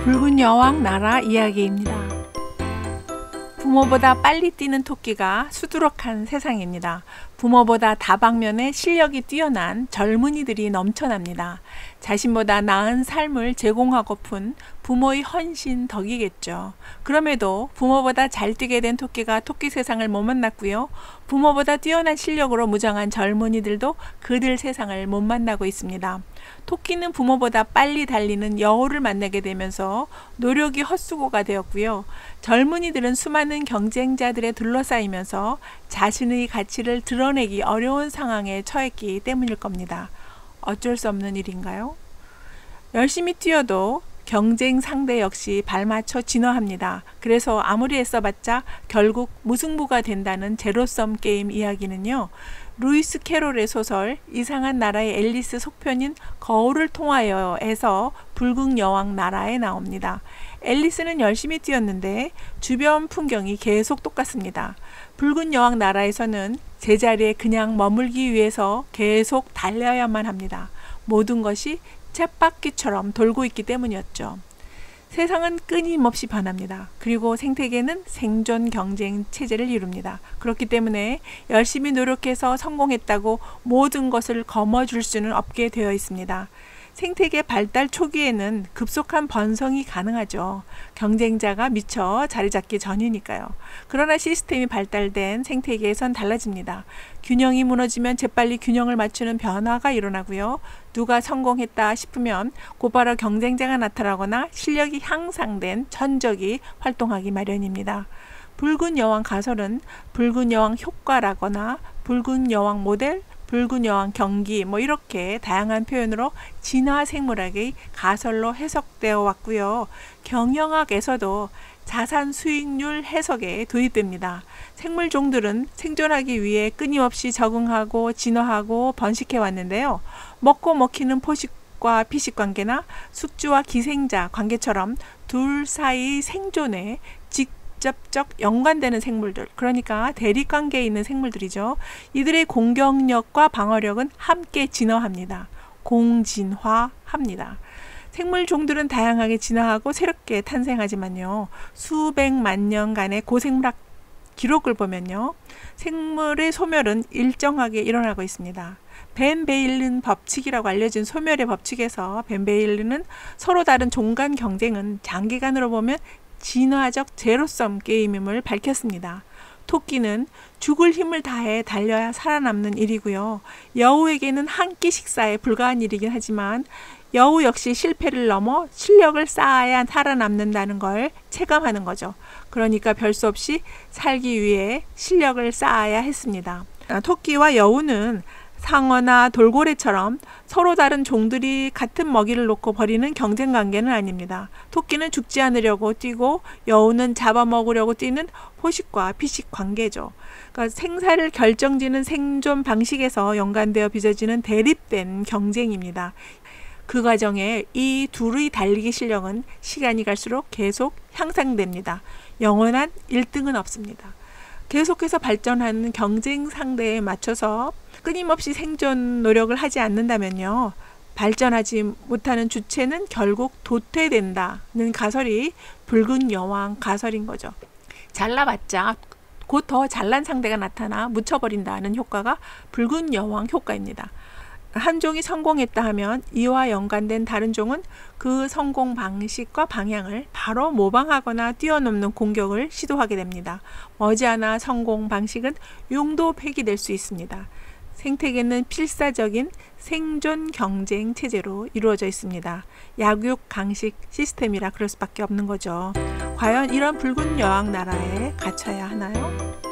붉은 여왕 나라 이야기입니다. 부모보다 빨리 뛰는 토끼가 수두룩한 세상입니다. 부모보다 다방면에 실력이 뛰어난 젊은이들이 넘쳐납니다. 자신보다 나은 삶을 제공하고픈 부모의 헌신 덕이겠죠. 그럼에도 부모보다 잘 뛰게 된 토끼가 토끼 세상을 못 만났고요. 부모보다 뛰어난 실력으로 무장한 젊은이들도 그들 세상을 못 만나고 있습니다. 토끼는 부모보다 빨리 달리는 여우를 만나게 되면서 노력이 헛수고가 되었고요. 젊은이들은 수많은 경쟁자들에 둘러싸이면서 자신의 가치를 드러내기 어려운 상황에 처했기 때문일 겁니다. 어쩔 수 없는 일인가요? 열심히 뛰어도 경쟁 상대 역시 발맞춰 진화합니다. 그래서 아무리 애써봤자 결국 무승부가 된다는 제로섬 게임 이야기는요. 루이스 캐롤의 소설 이상한 나라의 앨리스 속편인 거울을 통하여에서 붉은 여왕 나라에 나옵니다. 앨리스는 열심히 뛰었는데 주변 풍경이 계속 똑같습니다. 붉은 여왕 나라에서는 제자리에 그냥 머물기 위해서 계속 달려야만 합니다. 모든 것이 쳇바퀴처럼 돌고 있기 때문이었죠. 세상은 끊임없이 변합니다. 그리고 생태계는 생존 경쟁 체제를 이룹니다. 그렇기 때문에 열심히 노력해서 성공했다고 모든 것을 거머쥘 수는 없게 되어 있습니다. 생태계 발달 초기에는 급속한 번성이 가능하죠. 경쟁자가 미처 자리 잡기 전이니까요. 그러나 시스템이 발달된 생태계에선 달라집니다. 균형이 무너지면 재빨리 균형을 맞추는 변화가 일어나고요. 누가 성공했다 싶으면 곧바로 경쟁자가 나타나거나 실력이 향상된 천적이 활동하기 마련입니다. 붉은 여왕 가설은 붉은 여왕 효과라거나 붉은 여왕 모델, 붉은 여왕 경기 이렇게 다양한 표현으로 진화 생물학의 가설로 해석되어 왔고요. 경영학에서도 자산 수익률 해석에 도입됩니다. 생물 종들은 생존하기 위해 끊임없이 적응하고 진화하고 번식해 왔는데요. 먹고 먹히는 포식과 피식 관계나 숙주와 기생자 관계처럼 둘 사이의 생존에 직접적 연관되는 생물들, 그러니까 대립관계에 있는 생물들이죠. 이들의 공격력과 방어력은 함께 진화합니다. 공진화합니다. 생물 종들은 다양하게 진화하고 새롭게 탄생하지만요. 수백만 년간의 고생물학 기록을 보면요. 생물의 소멸은 일정하게 일어나고 있습니다. 벤 베일른 법칙이라고 알려진 소멸의 법칙에서 벤 베일른은 서로 다른 종 간 경쟁은 장기간으로 보면 진화적 제로섬 게임임을 밝혔습니다. 토끼는 죽을 힘을 다해 달려야 살아남는 일이고요. 여우에게는 한 끼 식사에 불과한 일이긴 하지만 여우 역시 실패를 넘어 실력을 쌓아야 살아남는다는 걸 체감하는 거죠. 그러니까 별 수 없이 살기 위해 실력을 쌓아야 했습니다. 토끼와 여우는 상어나 돌고래처럼 서로 다른 종들이 같은 먹이를 놓고 벌이는 경쟁 관계는 아닙니다. 토끼는 죽지 않으려고 뛰고 여우는 잡아먹으려고 뛰는 포식과 피식 관계죠. 그러니까 생사를 결정지는 생존 방식에서 연관되어 빚어지는 대립된 경쟁입니다. 그 과정에 이 둘의 달리기 실력은 시간이 갈수록 계속 향상됩니다. 영원한 1등은 없습니다. 계속해서 발전하는 경쟁 상대에 맞춰서 끊임없이 생존 노력을 하지 않는다면요. 발전하지 못하는 주체는 결국 도태된다는 가설이 붉은 여왕 가설인 거죠. 잘나봤자 곧 더 잘난 상대가 나타나 묻혀버린다는 효과가 붉은 여왕 효과입니다. 한 종이 성공했다 하면 이와 연관된 다른 종은 그 성공 방식과 방향을 바로 모방하거나 뛰어넘는 공격을 시도하게 됩니다. 머지않아 성공 방식은 용도 폐기될 수 있습니다. 생태계는 필사적인 생존 경쟁 체제로 이루어져 있습니다. 약육 강식 시스템이라 그럴 수밖에 없는 거죠. 과연 이런 붉은 여왕 나라에 갇혀야 하나요?